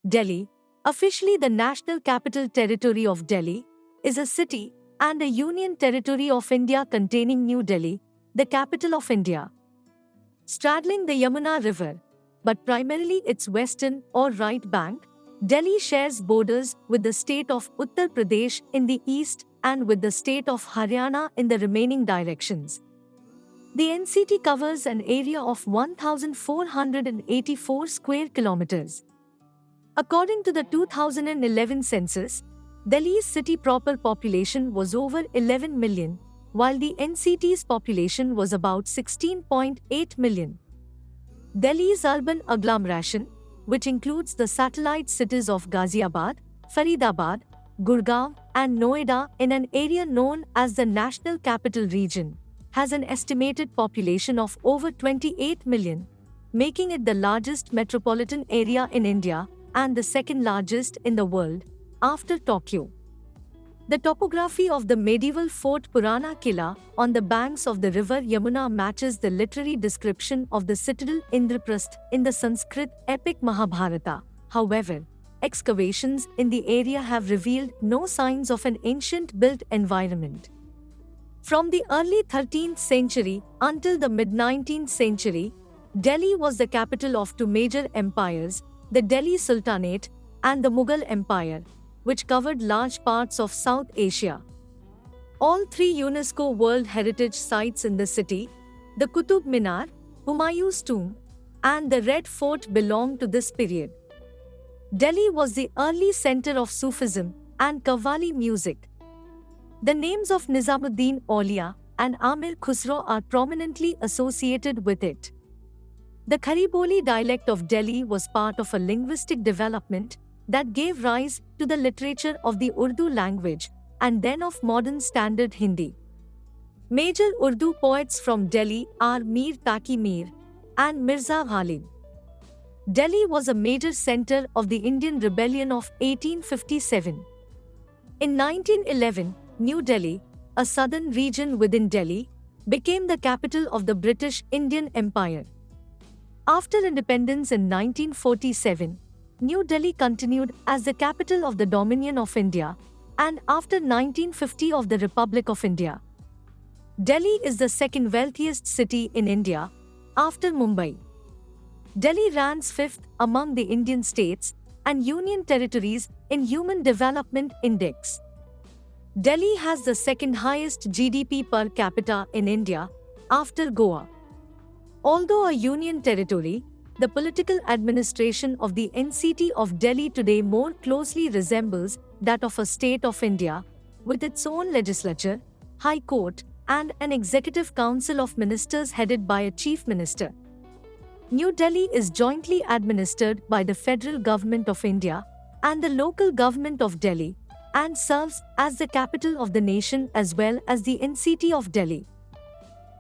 Delhi, officially the National Capital Territory of Delhi, is a city and a union territory of India containing New Delhi, the capital of India. Straddling the Yamuna River, but primarily its western or right bank, Delhi shares borders with the state of Uttar Pradesh in the east and with the state of Haryana in the remaining directions. The NCT covers an area of 1,484 square kilometers. According to the 2011 census, Delhi's city proper population was over 11 million, while the NCT's population was about 16.8 million. Delhi's urban agglomeration, which includes the satellite cities of Ghaziabad, Faridabad, Gurgaon and Noida in an area known as the National Capital Region, has an estimated population of over 28 million, making it the largest metropolitan area in India and the second largest in the world, after Tokyo. The topography of the medieval fort Purana Killa on the banks of the river Yamuna matches the literary description of the citadel Indraprasth in the Sanskrit epic Mahabharata. However, excavations in the area have revealed no signs of an ancient built environment. From the early 13th century until the mid-19th century, Delhi was the capital of two major empires, the Delhi Sultanate and the Mughal Empire, which covered large parts of South Asia. All three UNESCO World Heritage Sites in the city, the Qutub Minar, Humayun's tomb, and the Red Fort belong to this period. Delhi was the early center of Sufism and Qawwali music. The names of Nizamuddin Aulia and Amir Khusro are prominently associated with it. The Khariboli dialect of Delhi was part of a linguistic development that gave rise to the literature of the Urdu language and then of modern standard Hindi. Major Urdu poets from Delhi are Mir Taqi Mir and Mirza Ghalib. Delhi was a major center of the Indian Rebellion of 1857. In 1911, New Delhi, a southern region within Delhi, became the capital of the British Indian Empire. After independence in 1947, New Delhi continued as the capital of the Dominion of India, and after 1950 of the Republic of India. Delhi is the second wealthiest city in India, after Mumbai. Delhi ranks fifth among the Indian states and union territories in Human Development Index. Delhi has the second highest GDP per capita in India, after Goa. Although a union territory, the political administration of the NCT of Delhi today more closely resembles that of a state of India, with its own legislature, high court, and an executive council of ministers headed by a chief minister. New Delhi is jointly administered by the federal government of India and the local government of Delhi, and serves as the capital of the nation as well as the NCT of Delhi.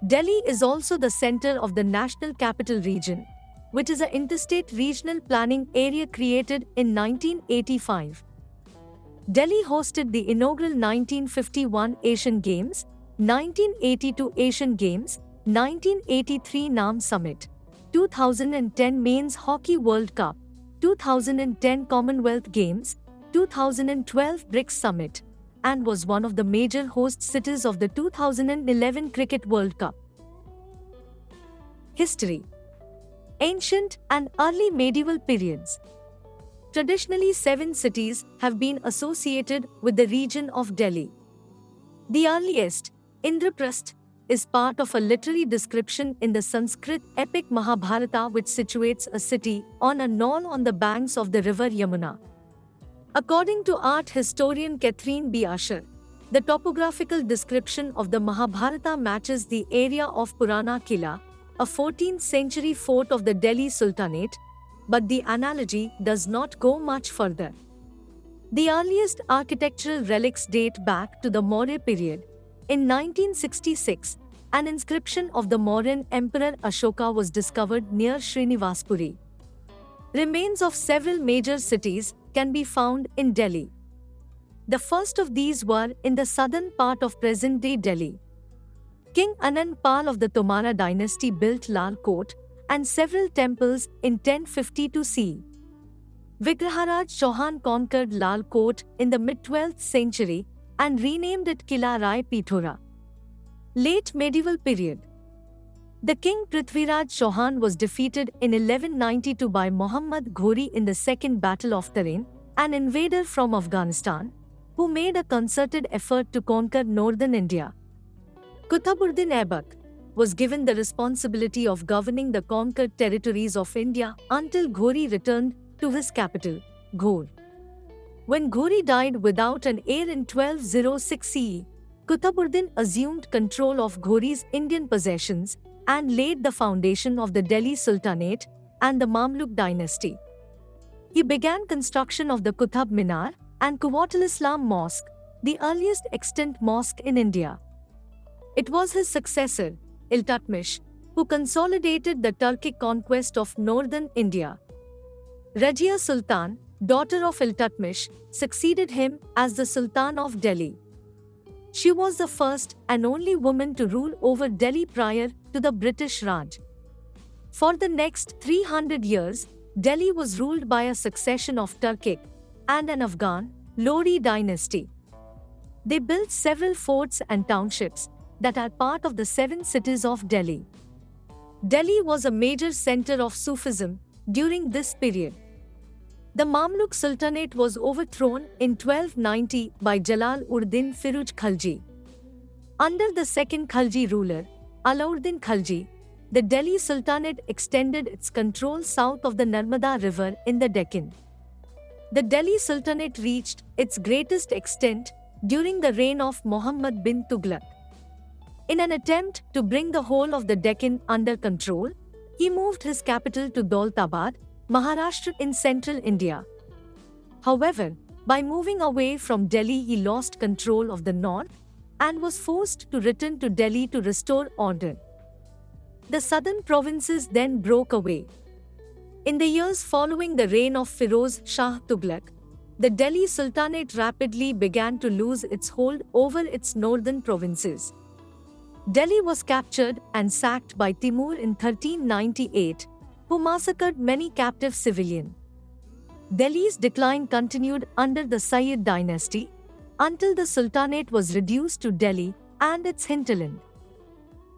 Delhi is also the center of the National Capital Region, which is an interstate regional planning area created in 1985. Delhi hosted the inaugural 1951 Asian Games, 1982 Asian Games, 1983 NAM Summit, 2010 Men's Hockey World Cup, 2010 Commonwealth Games, 2012 BRICS Summit, and was one of the major host cities of the 2011 Cricket World Cup. History: Ancient and early medieval periods. Traditionally, 7 cities have been associated with the region of Delhi. The earliest, Indraprasth, is part of a literary description in the Sanskrit epic Mahabharata, which situates a city on a knoll on the banks of the river Yamuna. According to art historian Catherine B. Usher, the topographical description of the Mahabharata matches the area of Purana Killa, a 14th century fort of the Delhi Sultanate, but the analogy does not go much further. The earliest architectural relics date back to the Maurya period. In 1966, an inscription of the Mauryan Emperor Ashoka was discovered near Srinivaspuri. Remains of several major cities can be found in Delhi. The first of these were in the southern part of present-day Delhi. King Anand Pal of the Tomara dynasty built Lal Kot and several temples in 1052 CE. Vigraharaj Chauhan conquered Lal Kot in the mid-12th century and renamed it Kila Rai Pithora. Late medieval period. The king Prithviraj Chauhan was defeated in 1192 by Muhammad Ghori in the Second Battle of Tarin, an invader from Afghanistan, who made a concerted effort to conquer northern India. Qutbuddin Aibak was given the responsibility of governing the conquered territories of India until Ghori returned to his capital, Ghor. When Ghori died without an heir in 1206 CE, Qutbuddin assumed control of Ghori's Indian possessions and laid the foundation of the Delhi Sultanate and the Mamluk dynasty. He began construction of the Qutb Minar and Quwwatul Islam Mosque, the earliest extant mosque in India. It was his successor, Iltutmish, who consolidated the Turkic conquest of northern India. Rajia Sultan, daughter of Iltutmish, succeeded him as the Sultan of Delhi. She was the first and only woman to rule over Delhi prior to the British Raj. For the next 300 years, Delhi was ruled by a succession of Turkic and an Afghan, Lodi dynasty. They built several forts and townships that are part of the 7 cities of Delhi. Delhi was a major center of Sufism during this period. The Mamluk Sultanate was overthrown in 1290 by Jalal-ud-Din Firuz Khalji. Under the second Khalji ruler, Alauddin Khalji, the Delhi Sultanate extended its control south of the Narmada River in the Deccan. The Delhi Sultanate reached its greatest extent during the reign of Muhammad bin Tughlaq. In an attempt to bring the whole of the Deccan under control, he moved his capital to Daulatabad, Maharashtra in central India. However, by moving away from Delhi, he lost control of the north and was forced to return to Delhi to restore order. The southern provinces then broke away. In the years following the reign of Firoz Shah Tughlaq, the Delhi Sultanate rapidly began to lose its hold over its northern provinces. Delhi was captured and sacked by Timur in 1398, who massacred many captive civilians. Delhi's decline continued under the Sayyid dynasty until the Sultanate was reduced to Delhi and its hinterland.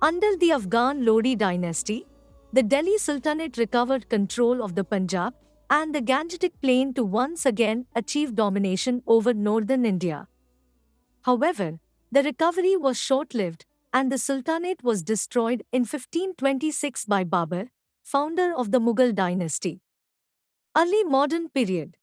Under the Afghan Lodi dynasty, the Delhi Sultanate recovered control of the Punjab and the Gangetic Plain to once again achieve domination over northern India. However, the recovery was short-lived and the Sultanate was destroyed in 1526 by Babur, founder of the Mughal dynasty. Early modern period.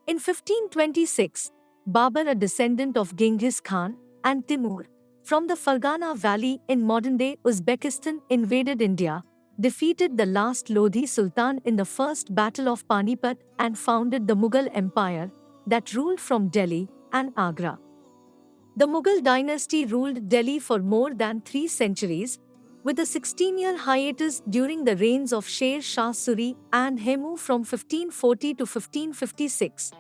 In 1526, Babur, a descendant of Genghis Khan and Timur, from the Fargana Valley in modern-day Uzbekistan invaded India, defeated the last Lodi Sultan in the First Battle of Panipat and founded the Mughal Empire that ruled from Delhi and Agra. The Mughal dynasty ruled Delhi for more than 3 centuries, with a 16-year hiatus during the reigns of Sher Shah Suri and Hemu from 1540 to 1556.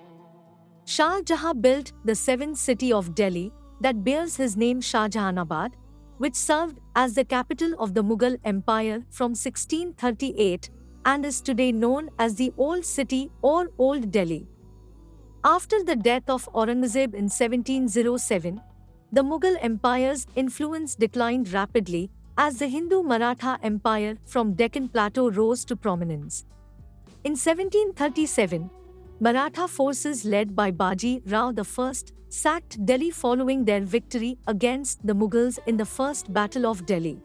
Shah Jahan built the 7th city of Delhi that bears his name, Shahjahanabad, which served as the capital of the Mughal Empire from 1638 and is today known as the Old City or Old Delhi. After the death of Aurangzeb in 1707, the Mughal Empire's influence declined rapidly as the Hindu Maratha Empire from Deccan Plateau rose to prominence. In 1737, Maratha forces led by Baji Rao I sacked Delhi following their victory against the Mughals in the First Battle of Delhi.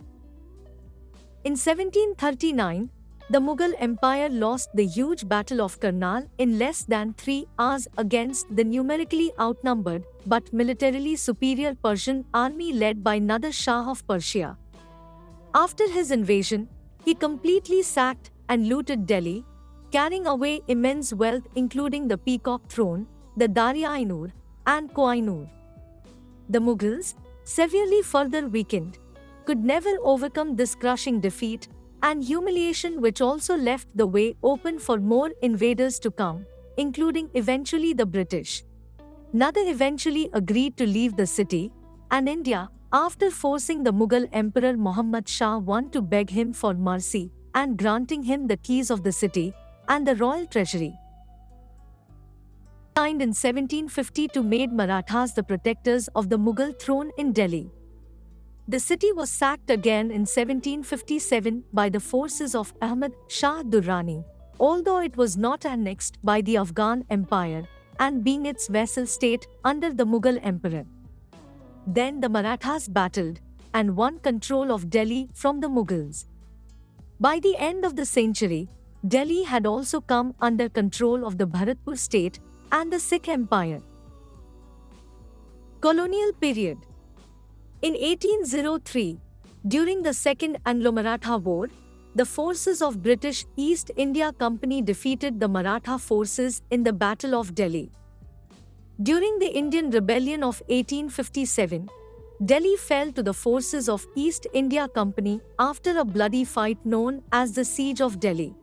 In 1739, the Mughal Empire lost the huge Battle of Karnal in less than 3 hours against the numerically outnumbered but militarily superior Persian army led by Nader Shah of Persia. After his invasion, he completely sacked and looted Delhi, carrying away immense wealth including the Peacock Throne, the Darya-i-Noor, and Koh-i-Noor. The Mughals, severely further weakened, could never overcome this crushing defeat and humiliation, which also left the way open for more invaders to come, including eventually the British. Nader eventually agreed to leave the city and India after forcing the Mughal Emperor Muhammad Shah I to beg him for mercy and granting him the keys of the city and the royal treasury. signed in 1752 made Marathas the protectors of the Mughal throne in Delhi. The city was sacked again in 1757 by the forces of Ahmad Shah Durrani, although it was not annexed by the Afghan Empire and being its vassal state under the Mughal emperor. Then the Marathas battled and won control of Delhi from the Mughals. By the end of the century, Delhi had also come under control of the Bharatpur state and the Sikh Empire. Colonial period. In 1803, during the Second Anglo-Maratha War, the forces of British East India Company defeated the Maratha forces in the Battle of Delhi. During the Indian Rebellion of 1857, Delhi fell to the forces of East India Company after a bloody fight known as the Siege of Delhi.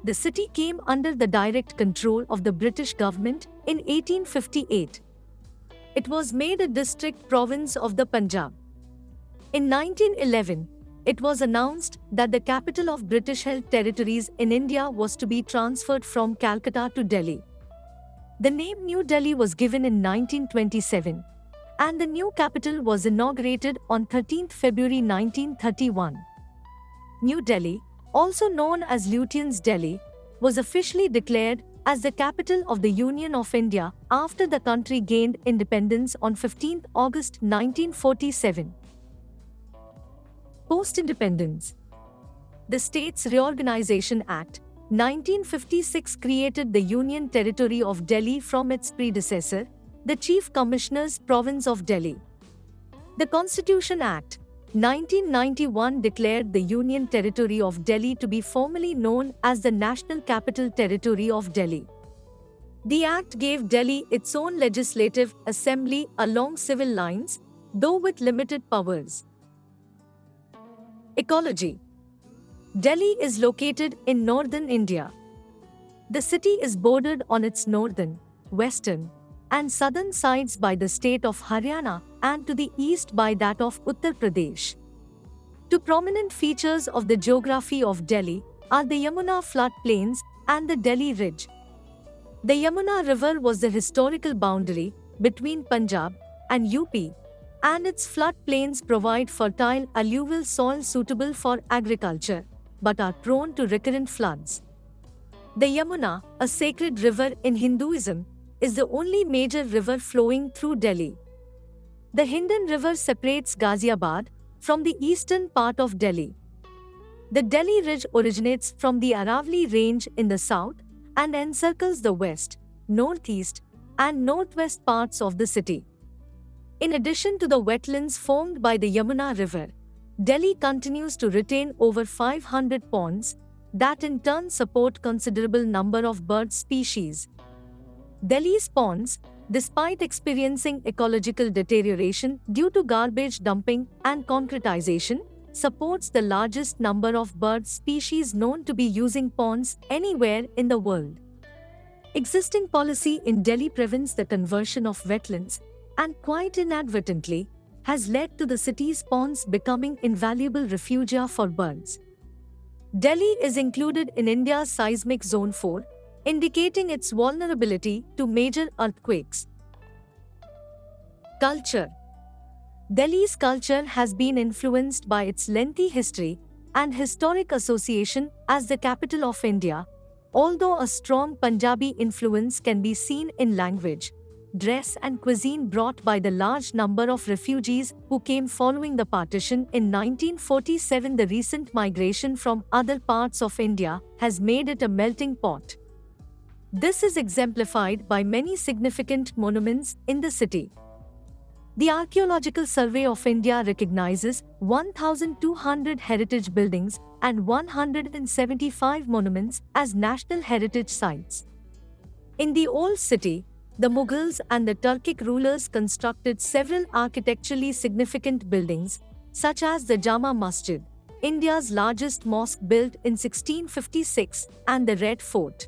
The city came under the direct control of the British government in 1858. It was made a district province of the Punjab. In 1911, it was announced that the capital of British-held territories in India was to be transferred from Calcutta to Delhi. The name New Delhi was given in 1927, and the new capital was inaugurated on 13 February 1931. New Delhi, also known as Lutyens' Delhi, was officially declared as the capital of the Union of India after the country gained independence on 15 August 1947. Post-independence. The States Reorganization Act, 1956 created the Union Territory of Delhi from its predecessor, the Chief Commissioner's Province of Delhi. The Constitution Act, 1991 declared the Union Territory of Delhi to be formally known as the National Capital Territory of Delhi. The Act gave Delhi its own legislative assembly along civil lines, though with limited powers. Ecology. Delhi is located in northern India. The city is bordered on its northern, western, and southern sides by the state of Haryana and to the east by that of Uttar Pradesh. Two prominent features of the geography of Delhi are the Yamuna floodplains and the Delhi Ridge. The Yamuna River was the historical boundary between Punjab and UP, and its floodplains provide fertile alluvial soil suitable for agriculture, but are prone to recurrent floods. The Yamuna, a sacred river in Hinduism, is the only major river flowing through Delhi. The Hindon River separates Ghaziabad from the eastern part of Delhi. The Delhi Ridge originates from the Aravalli Range in the south and encircles the west, northeast, and northwest parts of the city. In addition to the wetlands formed by the Yamuna River, Delhi continues to retain over 500 ponds that in turn support considerable number of bird species. Delhi's ponds, despite experiencing ecological deterioration due to garbage dumping and concretization, supports the largest number of bird species known to be using ponds anywhere in the world. Existing policy in Delhi prevents the conversion of wetlands and quite inadvertently has led to the city's ponds becoming invaluable refugia for birds. Delhi is included in India's seismic zone 4, indicating its vulnerability to major earthquakes. Culture. Delhi's culture has been influenced by its lengthy history and historic association as the capital of India, although a strong Punjabi influence can be seen in language, dress and cuisine brought by the large number of refugees who came following the partition in 1947. The recent migration from other parts of India has made it a melting pot. This is exemplified by many significant monuments in the city. The Archaeological Survey of India recognizes 1,200 heritage buildings and 175 monuments as national heritage sites. In the Old City, the Mughals and the Turkic rulers constructed several architecturally significant buildings, such as the Jama Masjid, India's largest mosque built in 1656, and the Red Fort.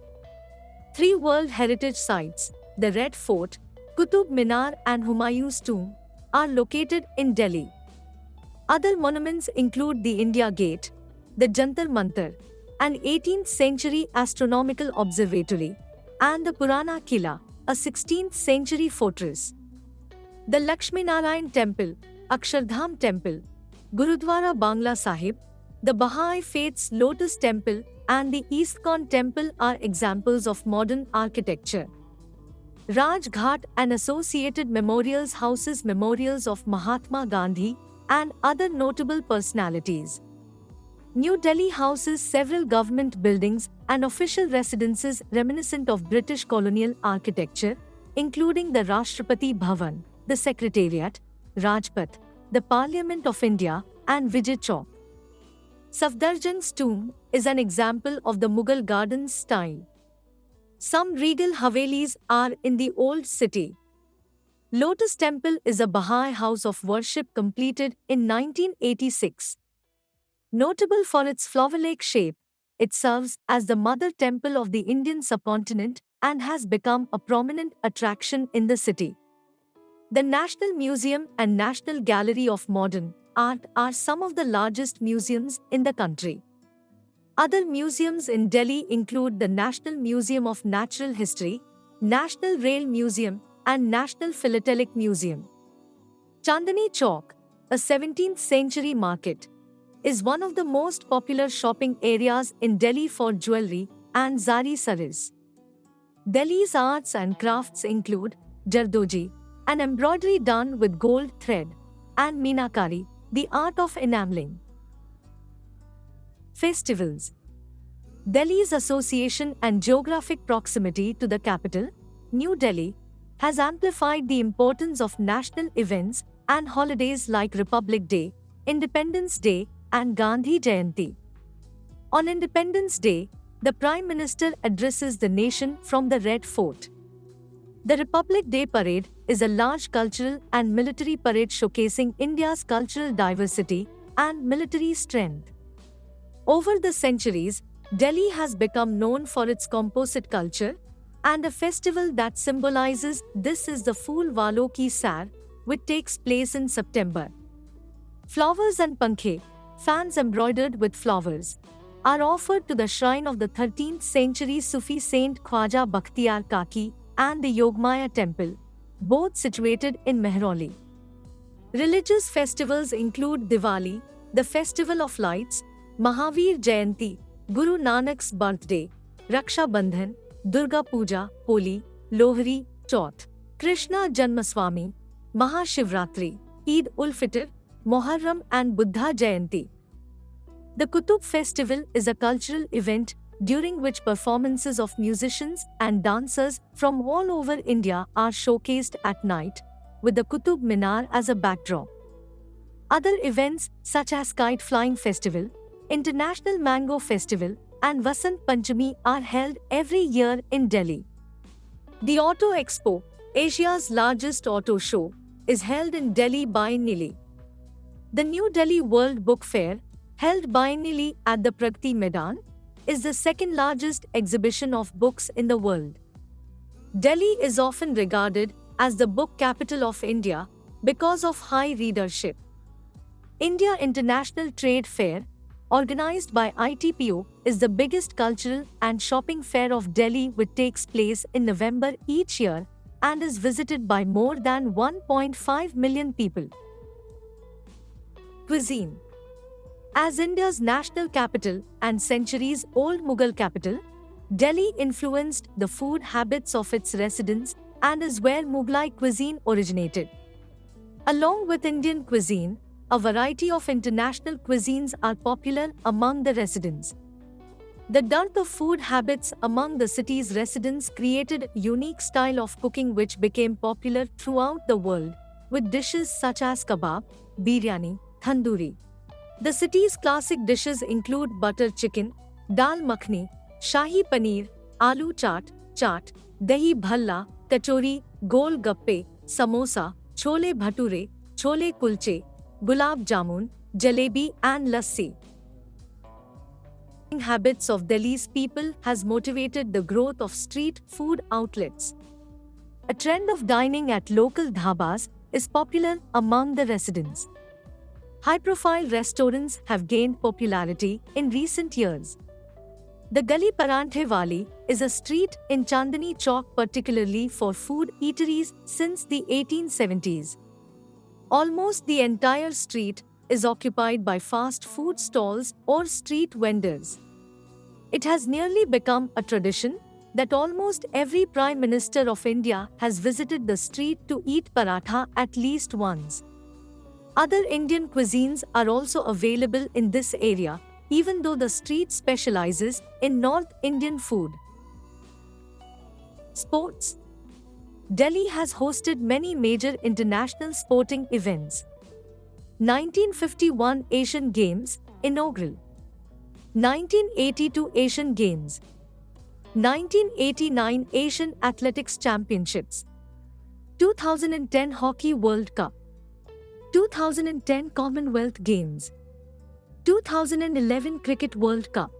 3 World Heritage Sites, the Red Fort, Qutub Minar and Humayun's tomb, are located in Delhi. Other monuments include the India Gate, the Jantar Mantar, an 18th century astronomical observatory, and the Purana Kila, a 16th century fortress. The Lakshminarayan Temple, Akshardham Temple, Gurudwara Bangla Sahib, the Baha'i Faith's Lotus Temple, and the ISKCON Temple are examples of modern architecture. Raj Ghat and associated memorials houses memorials of Mahatma Gandhi and other notable personalities. New Delhi houses several government buildings and official residences reminiscent of British colonial architecture, including the Rashtrapati Bhavan, the Secretariat, Rajpath, the Parliament of India, and Vijay Chowk. Safdarjung's tomb is an example of the Mughal gardens style. Some regal Havelis are in the old city. Lotus Temple is a Baha'i house of worship completed in 1986. Notable for its flower-like shape, it serves as the mother temple of the Indian subcontinent and has become a prominent attraction in the city. The National Museum and National Gallery of Modern Art are some of the largest museums in the country. Other museums in Delhi include the National Museum of Natural History, National Rail Museum, and National Philatelic Museum. Chandni Chowk, a 17th century market, is one of the most popular shopping areas in Delhi for jewelry and zari saris. Delhi's arts and crafts include jardoji, an embroidery done with gold thread, and meenakari, the art of enameling. Festivals. Delhi's association and geographic proximity to the capital, New Delhi, has amplified the importance of national events and holidays like Republic Day, Independence Day, and Gandhi Jayanti. On Independence Day, the Prime Minister addresses the nation from the Red Fort. The Republic Day Parade is a large cultural and military parade showcasing India's cultural diversity and military strength. Over the centuries, Delhi has become known for its composite culture, and a festival that symbolizes this is the Phool Walon Ki Saar, which takes place in September. Flowers and pankhe, fans embroidered with flowers, are offered to the shrine of the 13th century Sufi saint Khwaja Bakhtiyar Kaki and the Yogmaya Temple, both situated in Mehrauli. Religious festivals include Diwali, the Festival of Lights, Mahavir Jayanti, Guru Nanak's birthday, Raksha Bandhan, Durga Puja, Holi, Lohri, Chauth, Krishna Janmaswamy, Mahashivratri, Eid ul Fitr, Muharram and Buddha Jayanti. The Kutub Festival is a cultural event during which performances of musicians and dancers from all over India are showcased at night, with the Qutub Minar as a backdrop. Other events such as Kite Flying Festival, International Mango Festival, and Vasant Panchami are held every year in Delhi. The Auto Expo, Asia's largest auto show, is held in Delhi biennially. The New Delhi World Book Fair, held biennially at the Pragati Maidan, is the second largest exhibition of books in the world. Delhi is often regarded as the book capital of India because of high readership. India International Trade Fair, organized by ITPO, is the biggest cultural and shopping fair of Delhi, which takes place in November each year and is visited by more than 1.5 million people. Cuisine. As India's national capital and centuries-old Mughal capital, Delhi influenced the food habits of its residents and is where Mughlai cuisine originated. Along with Indian cuisine, a variety of international cuisines are popular among the residents. The dearth of food habits among the city's residents created a unique style of cooking which became popular throughout the world, with dishes such as kebab, biryani, tandoori. The city's classic dishes include butter chicken, dal makhani, shahi paneer, aloo chaat, dahi bhalla, kachori, gol gappe, samosa, chole bhature, chole kulche, gulab jamun, jalebi and lassi. Habits of Delhi's people has motivated the growth of street food outlets. A trend of dining at local dhabas is popular among the residents. High-profile restaurants have gained popularity in recent years. The Gali Paranthe Wali is a street in Chandni Chowk particularly for food eateries since the 1870s. Almost the entire street is occupied by fast food stalls or street vendors. It has nearly become a tradition that almost every Prime Minister of India has visited the street to eat paratha at least once. Other Indian cuisines are also available in this area, even though the street specializes in North Indian food. Sports. Delhi has hosted many major international sporting events. 1951 Asian Games, inaugural. 1982 Asian Games. 1989 Asian Athletics Championships. 2010 Hockey World Cup. 2010 Commonwealth Games. 2011 Cricket World Cup.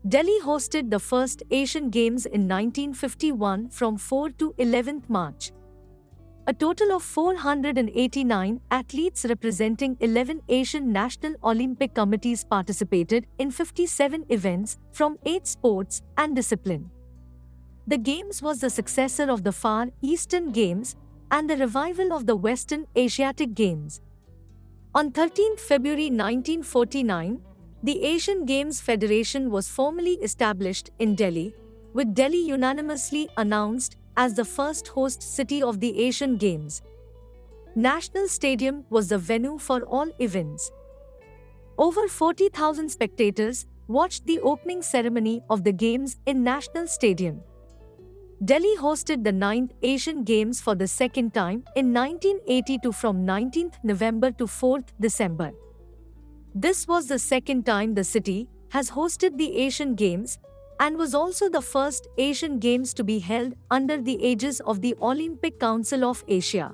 Delhi hosted the first Asian Games in 1951 from 4 to 11th March. A total of 489 athletes representing 11 Asian National Olympic Committees participated in 57 events from 8 sports and discipline. The Games was the successor of the Far Eastern Games and the revival of the Western Asiatic Games. On 13 February 1949, the Asian Games Federation was formally established in Delhi, with Delhi unanimously announced as the first host city of the Asian Games. National Stadium was the venue for all events. Over 40,000 spectators watched the opening ceremony of the Games in National Stadium. Delhi hosted the 9th Asian Games for the second time in 1982 from 19th November to 4th December. This was the second time the city has hosted the Asian Games and was also the first Asian Games to be held under the aegis of the Olympic Council of Asia.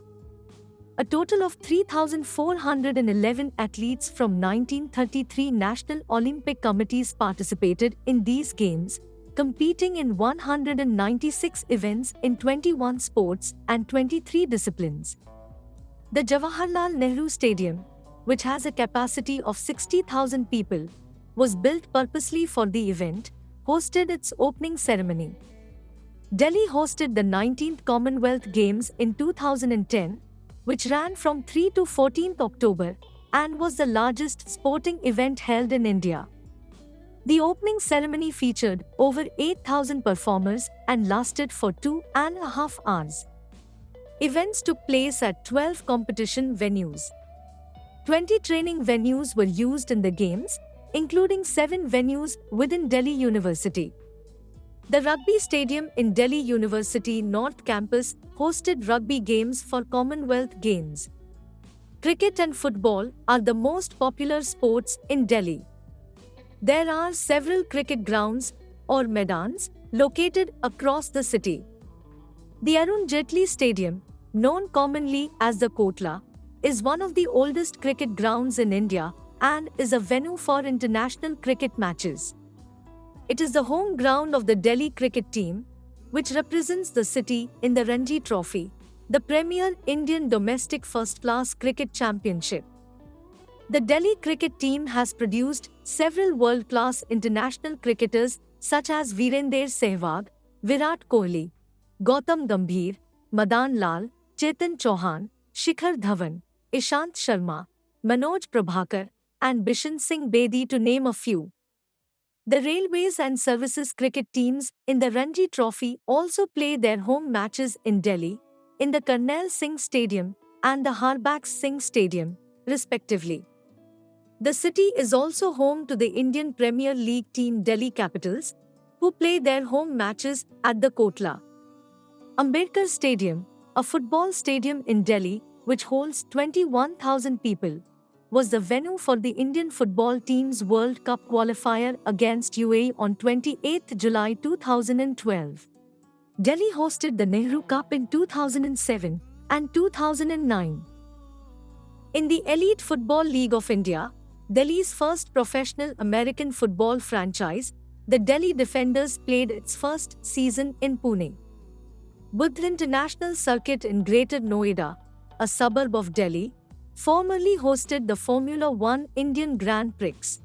A total of 3,411 athletes from 1933 National Olympic Committees participated in these games, competing in 196 events in 21 sports and 23 disciplines. The Jawaharlal Nehru Stadium, which has a capacity of 60,000 people, was built purposely for the event, hosted its opening ceremony. Delhi hosted the 19th Commonwealth Games in 2010, which ran from 3 to 14th October and was the largest sporting event held in India. The opening ceremony featured over 8,000 performers and lasted for 2.5 hours. Events took place at 12 competition venues. 20 training venues were used in the Games, including 7 venues within Delhi University. The Rugby Stadium in Delhi University North Campus hosted rugby games for Commonwealth Games. Cricket and football are the most popular sports in Delhi. There are several cricket grounds or maidans located across the city. The Arun Jaitley Stadium, known commonly as the Kotla, is one of the oldest cricket grounds in India and is a venue for international cricket matches. It is the home ground of the Delhi cricket team, which represents the city in the Ranji Trophy, the premier Indian domestic first-class cricket championship. The Delhi cricket team has produced several world-class international cricketers such as Virender Sehwag, Virat Kohli, Gautam Gambhir, Madan Lal, Chetan Chauhan, Shikhar Dhawan, Ishant Sharma, Manoj Prabhakar, and Bishan Singh Bedi to name a few. The Railways and Services cricket teams in the Ranji Trophy also play their home matches in Delhi, in the Karnail Singh Stadium and the Harbakh Singh Stadium, respectively. The city is also home to the Indian Premier League team Delhi Capitals, who play their home matches at the Kotla. Ambedkar Stadium, a football stadium in Delhi which holds 21,000 people, was the venue for the Indian football team's World Cup qualifier against UAE on 28 July 2012. Delhi hosted the Nehru Cup in 2007 and 2009. In the Elite Football League of India, Delhi's first professional American football franchise, the Delhi Defenders played its first season in Pune. Buddha International Circuit in Greater Noida, a suburb of Delhi, formerly hosted the Formula One Indian Grand Prix.